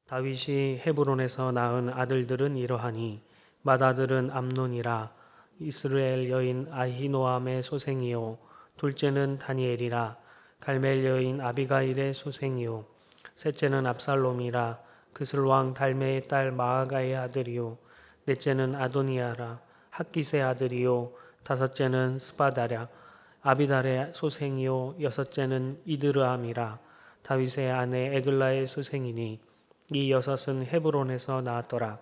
다윗이 헤브론에서 낳은 아들들은 이러하니 맏아들은 암논이라 이스라엘 여인 아히노암의 소생이요 둘째는 다니엘이라 갈멜 여인 아비가일의 소생이요 셋째는 압살롬이라 그슬왕 달메의 딸 마아가의 아들이요 넷째는 아도니아라 핫깃의 아들이요 다섯째는 스바다랴 아비달의 소생이요 여섯째는 이드르암이라 다윗의 아내 에글라의 소생이니 이 여섯은 헤브론에서 나왔더라.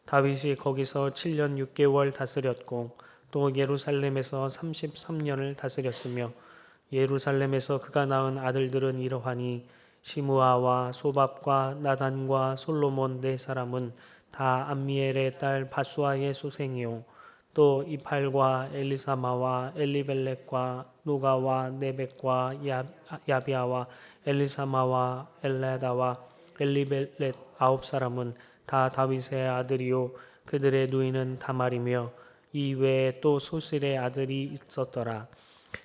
다윗이 거기서 7년 6개월 다스렸고 또 예루살렘에서 33년을 다스렸으며 예루살렘에서 그가 낳은 아들들은 이러하니 시므아와 소밥과 나단과 솔로몬 네 사람은 다 암미엘의 딸 바수아의 소생이요 또 이팔과 엘리사마와 엘리벨렉과 노가와 네벡과 야비아와 엘리사마와 엘레다와 엘리벨렛 아홉 사람은 다 다윗의 아들이요 그들의 누이는 다말이며 이 외에 또 소실의 아들이 있었더라.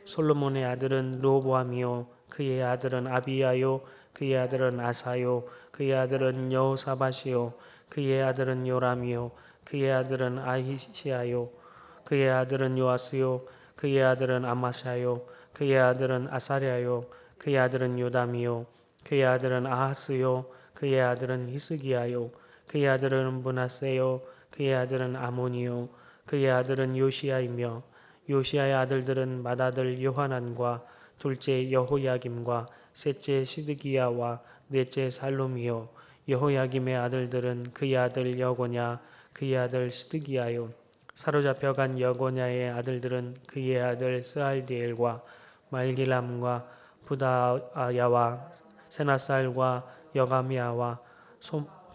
솔로몬의 아들은 르호보암이요 그의 아들은 아비야요 그의 아들은 아사요 그의 아들은 여호사밧이요 그의 아들은 요람이요 그의 아들은 아히시야요 그의 아들은 요아스요 그의 아들은 아마샤요 그의 아들은 아사랴요 그의 아들은 요담이요 그의 아들은 아하스요 그의 아들은 히스기야요 그의 아들은 므낫세요 그의 아들은 아몬이요 그의 아들은 요시야이며 요시야의 아들들은 맏아들 요하난과 둘째 여호야김과 셋째 시드기야와 넷째 살롬이요 여호야김의 아들들은 그의 아들 여고냐 그의 아들 시드기야요 사로잡혀간 여고냐의 아들들은 그의 아들 스알디엘과 말기람과 부다야와 세나살과 여가미아와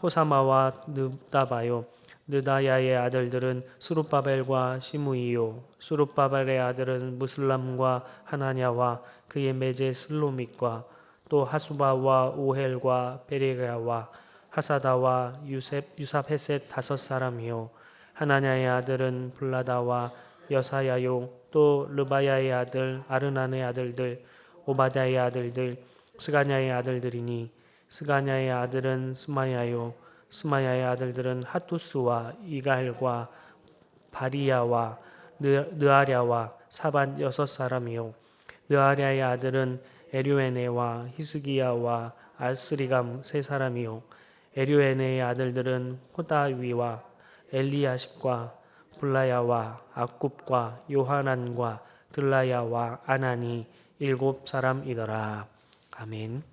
호사마와 느다바요 느다야의 아들들은 스룹바벨과 시므이요 스룹바벨의 아들은 무슬람과 하나냐와 그의 매제 슬로밋과 또 하수바와 오헬과 베레가와 하사다와 유삽헤셋 다섯 사람이요 하나냐의 아들은 블라다와 여사야요 또 르바야의 아들 아르난의 아들들 오바다의 아들들 스가냐의 아들들이니 스가냐의 아들은 스마야요 스마야의 아들들은 하투스와 이갈과 바리야와 느아랴와 사반 여섯 사람이요 느아랴의 아들은 에류에네와 히스기야와 알스리감 세 사람이요 에류에네의 아들들은 호다위와 엘리야십과 블라야와 아굽과 요하난과 들라야와 아나니 일곱 사람이더라. 아멘.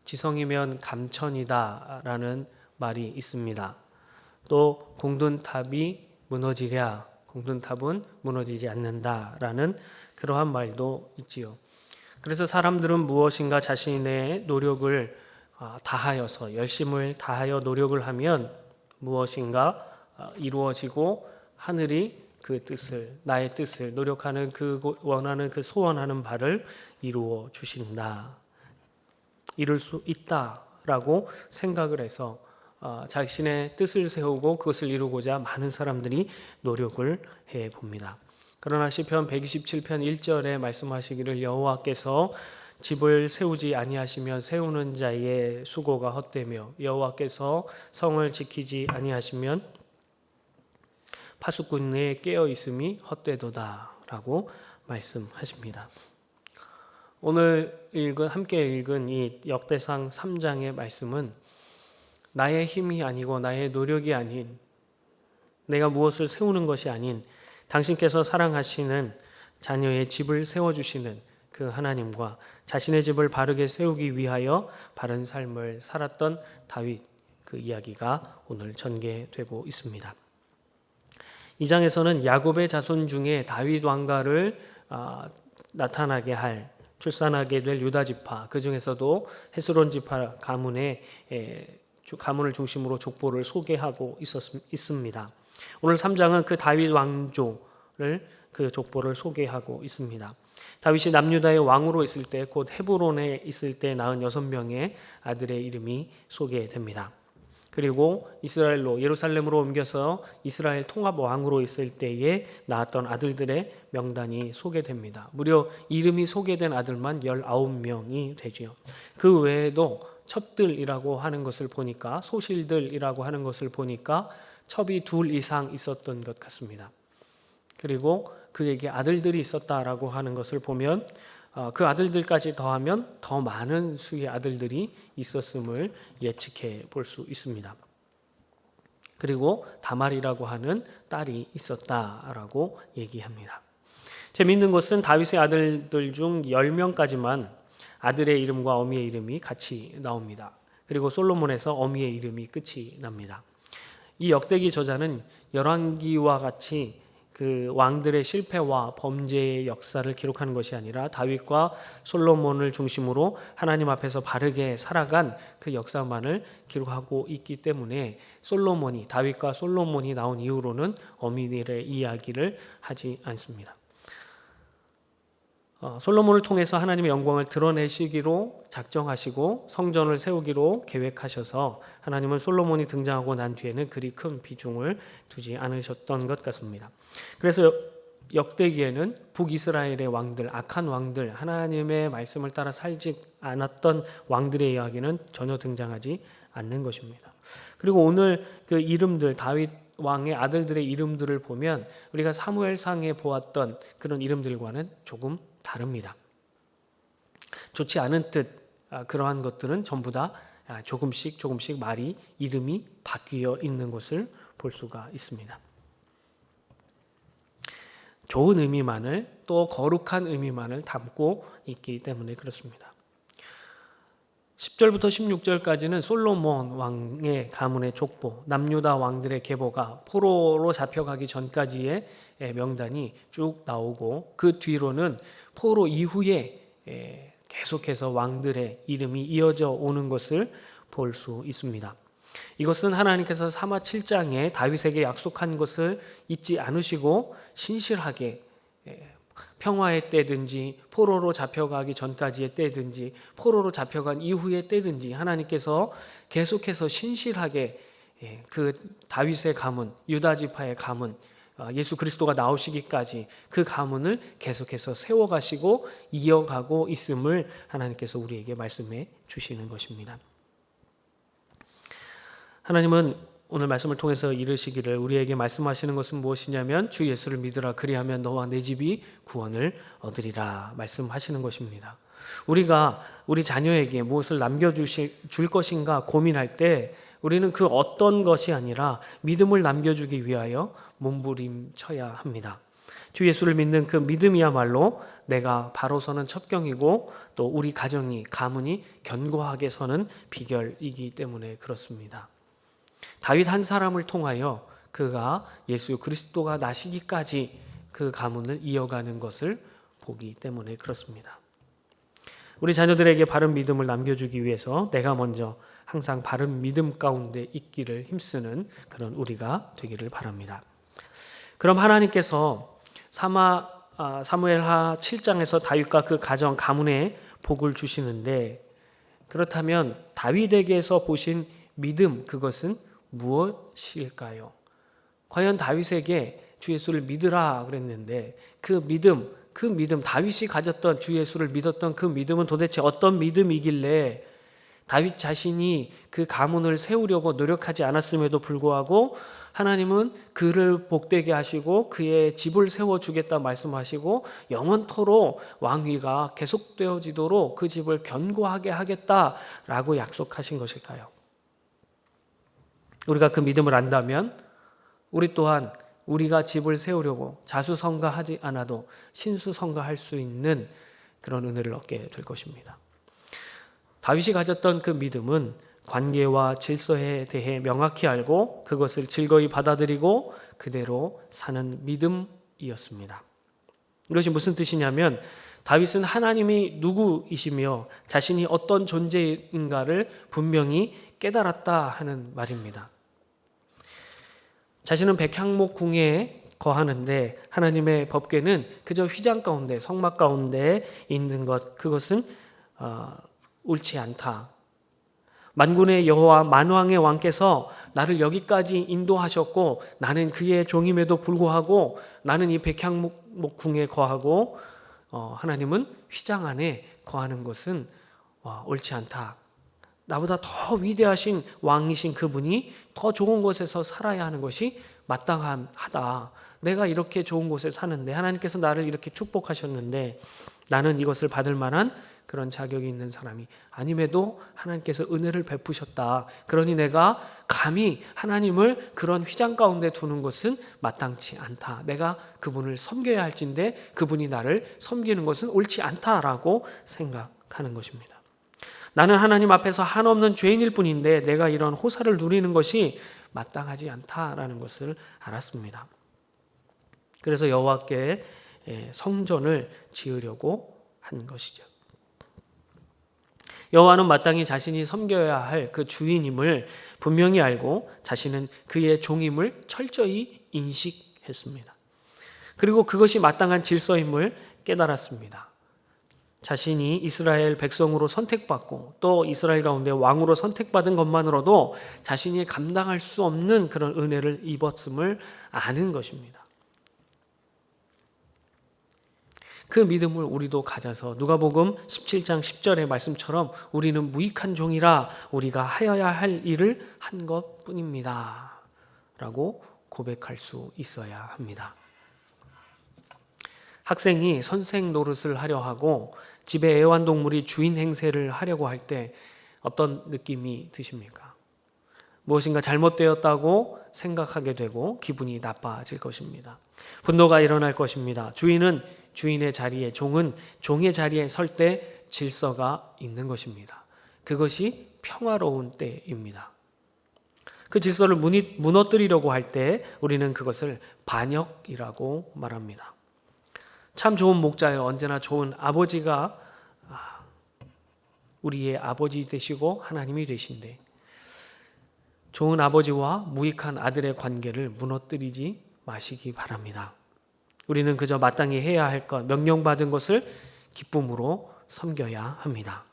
지성이면 감천이다 라는 말이 있습니다. 또 공든탑이 무너지랴 공든탑은 무너지지 않는다 라는 그러한 말도 있지요. 그래서 사람들은 무엇인가 자신의 노력을 다하여서 열심을 다하여 노력을 하면 무엇인가 이루어지고 하늘이 그 뜻을 나의 뜻을 노력하는 그 원하는 그 소원하는 바를 이루어 주신다. 이룰 수 있다라고 생각을 해서 자신의 뜻을 세우고 그것을 이루고자 많은 사람들이 노력을 해봅니다. 그러나 시편 127편 1절에 말씀하시기를 여호와께서 집을 세우지 아니하시면 세우는 자의 수고가 헛되며 여호와께서 성을 지키지 아니하시면 파수꾼의 깨어 있음이 헛되도다라고 말씀하십니다. 오늘 함께 읽은 이 역대상 3장의 말씀은 나의 힘이 아니고 나의 노력이 아닌 내가 무엇을 세우는 것이 아닌 당신께서 사랑하시는 자녀의 집을 세워주시는 그 하나님과 자신의 집을 바르게 세우기 위하여 바른 삶을 살았던 다윗 그 이야기가 오늘 전개되고 있습니다. 이 장에서는 야곱의 자손 중에 다윗 왕가를 나타나게 할 출산하게 될 유다 지파 그 중에서도 헤스론 지파 가문을 중심으로 족보를 소개하고 있습니다. 오늘 3장은 그 다윗 왕조를 그 족보를 소개하고 있습니다. 다윗이 남유다의 왕으로 있을 때 곧 헤브론에 있을 때 낳은 6명의 아들의 이름이 소개됩니다. 그리고 이스라엘로 예루살렘으로 옮겨서 이스라엘 통합 왕으로 있을 때에 낳았던 아들들의 명단이 소개됩니다. 무려 이름이 소개된 아들만 19명이 되지요. 그 외에도 첩들이라고 하는 것을 보니까, 소실들이라고 하는 것을 보니까 첩이 2 이상 있었던 것 같습니다. 그리고 그에게 아들들이 있었다라고 하는 것을 보면 그 아들들까지 더하면 더 많은 수의 아들들이 있었음을 예측해 볼 수 있습니다. 그리고 다말이라고 하는 딸이 있었다라고 얘기합니다. 재미있는 것은 다윗의 아들들 중 10명까지만 아들의 이름과 어미의 이름이 같이 나옵니다. 그리고 솔로몬에서 어미의 이름이 끝이 납니다. 이 역대기 저자는 열왕기와 같이 그 왕들의 실패와 범죄의 역사를 기록하는 것이 아니라 다윗과 솔로몬을 중심으로 하나님 앞에서 바르게 살아간 그 역사만을 기록하고 있기 때문에 다윗과 솔로몬이 나온 이후로는 어미들의 이야기를 하지 않습니다. 솔로몬을 통해서 하나님의 영광을 드러내시기로 작정하시고 성전을 세우기로 계획하셔서 하나님은 솔로몬이 등장하고 난 뒤에는 그리 큰 비중을 두지 않으셨던 것 같습니다. 그래서 역대기에는 북이스라엘의 왕들, 악한 왕들, 하나님의 말씀을 따라 살지 않았던 왕들의 이야기는 전혀 등장하지 않는 것입니다. 그리고 오늘 그 이름들, 다윗 왕의 아들들의 이름들을 보면 우리가 사무엘상에 보았던 그런 이름들과는 조금 다릅니다. 좋지 않은 뜻, 그러한 것들은 전부 다 조금씩 이름이 바뀌어 있는 것을 볼 수가 있습니다. 좋은 의미만을, 또 거룩한 의미만을 담고 있기 때문에 그렇습니다. 10절부터 16절까지는 솔로몬 왕의 가문의 족보, 남유다 왕들의 계보가 포로로 잡혀가기 전까지의 명단이 쭉 나오고, 그 뒤로는 포로 이후에 계속해서 왕들의 이름이 이어져 오는 것을 볼 수 있습니다. 이것은 하나님께서 사마 7장에 다윗에게 약속한 것을 잊지 않으시고 신실하게 평화의 때든지 포로로 잡혀가기 전까지의 때든지 포로로 잡혀간 이후의 때든지 하나님께서 계속해서 신실하게 그 다윗의 가문, 유다 지파의 가문, 예수 그리스도가 나오시기까지 그 가문을 계속해서 세워가시고 이어가고 있음을 하나님께서 우리에게 말씀해 주시는 것입니다. 하나님은 오늘 말씀을 통해서 이르시기를, 우리에게 말씀하시는 것은 무엇이냐면 주 예수를 믿으라, 그리하면 너와 내 집이 구원을 얻으리라 말씀하시는 것입니다. 우리가 우리 자녀에게 무엇을 남겨줄 것인가 고민할 때 우리는 그 어떤 것이 아니라 믿음을 남겨주기 위하여 몸부림쳐야 합니다. 주 예수를 믿는 그 믿음이야말로 내가 바로 서는 첩경이고 또 우리 가정이, 가문이 견고하게 서는 비결이기 때문에 그렇습니다. 다윗 한 사람을 통하여 그가 예수 그리스도가 나시기까지 그 가문을 이어가는 것을 보기 때문에 그렇습니다. 우리 자녀들에게 바른 믿음을 남겨주기 위해서 내가 먼저 항상 바른 믿음 가운데 있기를 힘쓰는 그런 우리가 되기를 바랍니다. 그럼 하나님께서 사무엘하 7장에서 다윗과 그 가정 가문에 복을 주시는데, 그렇다면 다윗에게서 보신 믿음, 그것은 무엇일까요? 과연 다윗에게 주 예수를 믿으라 그랬는데 그 믿음, 다윗이 가졌던 주 예수를 믿었던 그 믿음은 도대체 어떤 믿음이길래 다윗 자신이 그 가문을 세우려고 노력하지 않았음에도 불구하고 하나님은 그를 복되게 하시고 그의 집을 세워주겠다 말씀하시고 영원토록 왕위가 계속되어지도록 그 집을 견고하게 하겠다라고 약속하신 것일까요? 우리가 그 믿음을 안다면 우리 또한 우리가 집을 세우려고 자수성가하지 않아도 신수성가할 수 있는 그런 은혜를 얻게 될 것입니다. 다윗이 가졌던 그 믿음은 관계와 질서에 대해 명확히 알고 그것을 즐거이 받아들이고 그대로 사는 믿음이었습니다. 이것이 무슨 뜻이냐면 다윗은 하나님이 누구이시며 자신이 어떤 존재인가를 분명히 깨달았다 하는 말입니다. 자신은 백향목 궁에 거하는데 하나님의 법궤는 그저 휘장 가운데, 성막 가운데 있는 것, 그것은 옳지 않다. 만군의 여호와 만왕의 왕께서 나를 여기까지 인도하셨고 나는 그의 종임에도 불구하고 나는 이 백향목궁에 거하고 하나님은 휘장 안에 거하는 것은 옳지 않다. 나보다 더 위대하신 왕이신 그분이 더 좋은 곳에서 살아야 하는 것이 마땅하다. 내가 이렇게 좋은 곳에 사는데 하나님께서 나를 이렇게 축복하셨는데 나는 이것을 받을 만한 그런 자격이 있는 사람이 아님에도 하나님께서 은혜를 베푸셨다. 그러니 내가 감히 하나님을 그런 휘장 가운데 두는 것은 마땅치 않다. 내가 그분을 섬겨야 할진데 그분이 나를 섬기는 것은 옳지 않다라고 생각하는 것입니다. 나는 하나님 앞에서 한없는 죄인일 뿐인데 내가 이런 호사를 누리는 것이 마땅하지 않다라는 것을 알았습니다. 그래서 여호와께 성전을 지으려고 한 것이죠. 여호와는 마땅히 자신이 섬겨야 할 그 주인임을 분명히 알고 자신은 그의 종임을 철저히 인식했습니다. 그리고 그것이 마땅한 질서임을 깨달았습니다. 자신이 이스라엘 백성으로 선택받고 또 이스라엘 가운데 왕으로 선택받은 것만으로도 자신이 감당할 수 없는 그런 은혜를 입었음을 아는 것입니다. 그 믿음을 우리도 가져서 누가복음 17장 10절의 말씀처럼 우리는 무익한 종이라 우리가 하여야 할 일을 한 것뿐입니다. 라고 고백할 수 있어야 합니다. 학생이 선생 노릇을 하려 하고 집에 애완동물이 주인 행세를 하려고 할 때 어떤 느낌이 드십니까? 무엇인가 잘못되었다고 생각하게 되고 기분이 나빠질 것입니다. 분노가 일어날 것입니다. 주인은 주인의 자리에, 종은 종의 자리에 설 때 질서가 있는 것입니다. 그것이 평화로운 때입니다. 그 질서를 무너뜨리려고 할 때 우리는 그것을 반역이라고 말합니다. 참 좋은 목자여, 언제나 좋은 아버지가 우리의 아버지 되시고 하나님이 되신데 좋은 아버지와 무익한 아들의 관계를 무너뜨리지 마시기 바랍니다. 우리는 그저 마땅히 해야 할 것, 명령받은 것을 기쁨으로 섬겨야 합니다.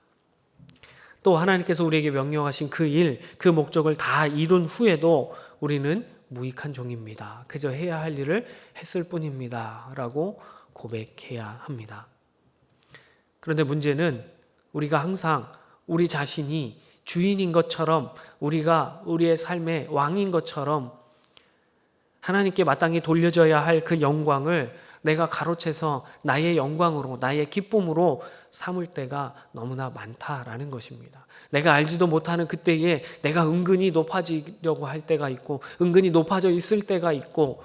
또 하나님께서 우리에게 명령하신 그 일, 그 목적을 다 이룬 후에도 우리는 무익한 종입니다. 그저 해야 할 일을 했을 뿐입니다. 라고 고백해야 합니다. 그런데 문제는 우리가 항상 우리 자신이 주인인 것처럼 우리가 우리의 삶의 왕인 것처럼 하나님께 마땅히 돌려져야 할 그 영광을 내가 가로채서 나의 영광으로 나의 기쁨으로 삼을 때가 너무나 많다라는 것입니다. 내가 알지도 못하는 그때에 내가 은근히 높아지려고 할 때가 있고 은근히 높아져 있을 때가 있고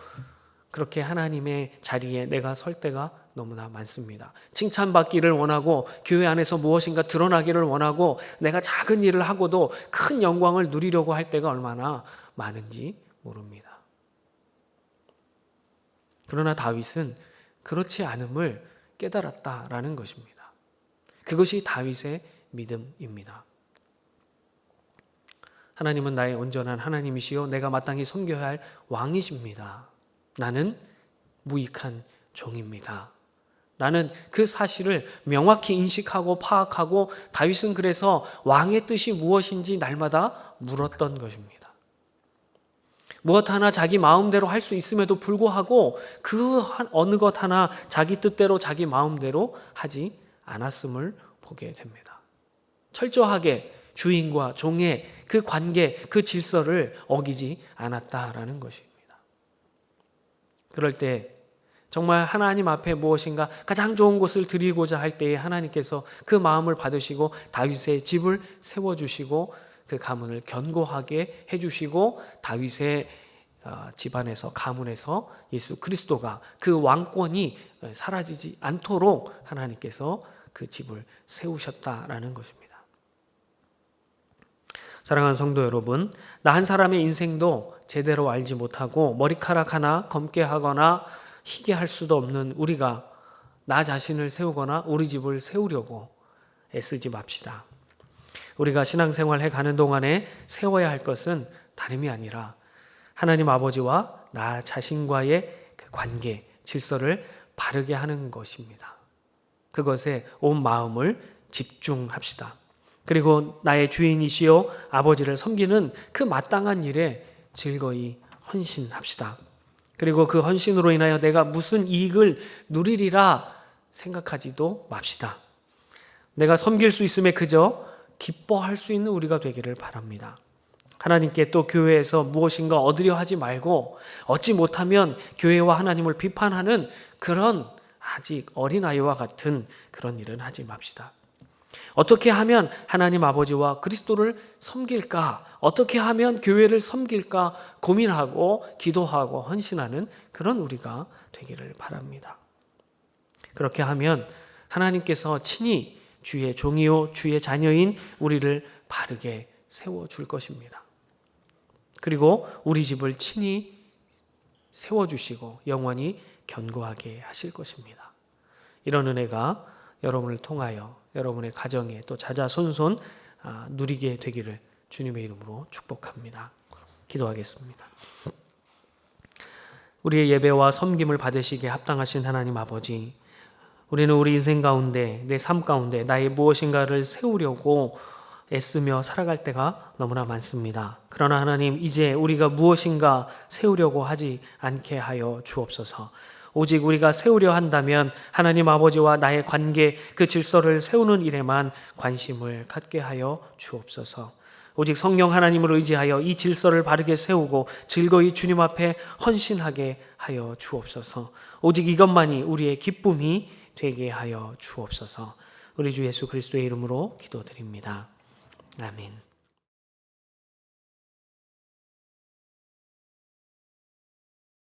그렇게 하나님의 자리에 내가 설 때가 너무나 많습니다. 칭찬받기를 원하고 교회 안에서 무엇인가 드러나기를 원하고 내가 작은 일을 하고도 큰 영광을 누리려고 할 때가 얼마나 많은지 모릅니다. 그러나 다윗은 그렇지 않음을 깨달았다라는 것입니다. 그것이 다윗의 믿음입니다. 하나님은 나의 온전한 하나님이시요 내가 마땅히 섬겨야 할 왕이십니다. 나는 무익한 종입니다. 나는 그 사실을 명확히 인식하고 파악하고 다윗은 그래서 왕의 뜻이 무엇인지 날마다 물었던 것입니다. 무엇 하나 자기 마음대로 할 수 있음에도 불구하고 그 어느 것 하나 자기 뜻대로 자기 마음대로 하지 않았음을 보게 됩니다. 철저하게 주인과 종의 그 관계, 그 질서를 어기지 않았다라는 것입니다. 그럴 때 정말 하나님 앞에 무엇인가 가장 좋은 것을 드리고자 할 때에 하나님께서 그 마음을 받으시고 다윗의 집을 세워주시고 그 가문을 견고하게 해주시고 다윗의 집안에서 가문에서 예수 그리스도가 그 왕권이 사라지지 않도록 하나님께서 그 집을 세우셨다라는 것입니다. 사랑하는 성도 여러분, 나 한 사람의 인생도 제대로 알지 못하고 머리카락 하나 검게 하거나 희게 할 수도 없는 우리가 나 자신을 세우거나 우리 집을 세우려고 애쓰지 맙시다. 우리가 신앙생활 해가는 동안에 세워야 할 것은 다름이 아니라 하나님 아버지와 나 자신과의 그 관계, 질서를 바르게 하는 것입니다. 그것에 온 마음을 집중합시다. 그리고 나의 주인이시요 아버지를 섬기는 그 마땅한 일에 즐거이 헌신합시다. 그리고 그 헌신으로 인하여 내가 무슨 이익을 누리리라 생각하지도 맙시다. 내가 섬길 수 있음에 그저 기뻐할 수 있는 우리가 되기를 바랍니다. 하나님께 또 교회에서 무엇인가 얻으려 하지 말고 얻지 못하면 교회와 하나님을 비판하는 그런 아직 어린아이와 같은 그런 일은 하지 맙시다. 어떻게 하면 하나님 아버지와 그리스도를 섬길까? 어떻게 하면 교회를 섬길까? 고민하고 기도하고 헌신하는 그런 우리가 되기를 바랍니다. 그렇게 하면 하나님께서 친히 주의 종이요 주의 자녀인 우리를 바르게 세워줄 것입니다. 그리고 우리 집을 친히 세워주시고 영원히 견고하게 하실 것입니다. 이런 은혜가 여러분을 통하여 여러분의 가정에 또 자자손손 누리게 되기를 주님의 이름으로 축복합니다. 기도하겠습니다. 우리의 예배와 섬김을 받으시기에 합당하신 하나님 아버지, 우리는 우리 인생 가운데 내 삶 가운데 나의 무엇인가를 세우려고 애쓰며 살아갈 때가 너무나 많습니다. 그러나 하나님, 이제 우리가 무엇인가 세우려고 하지 않게 하여 주옵소서. 오직 우리가 세우려 한다면 하나님 아버지와 나의 관계, 그 질서를 세우는 일에만 관심을 갖게 하여 주옵소서. 오직 성령 하나님을 의지하여 이 질서를 바르게 세우고 즐거이 주님 앞에 헌신하게 하여 주옵소서. 오직 이것만이 우리의 기쁨이 되게 하여 주옵소서. 우리 주 예수 그리스도의 이름으로 기도드립니다. 아멘.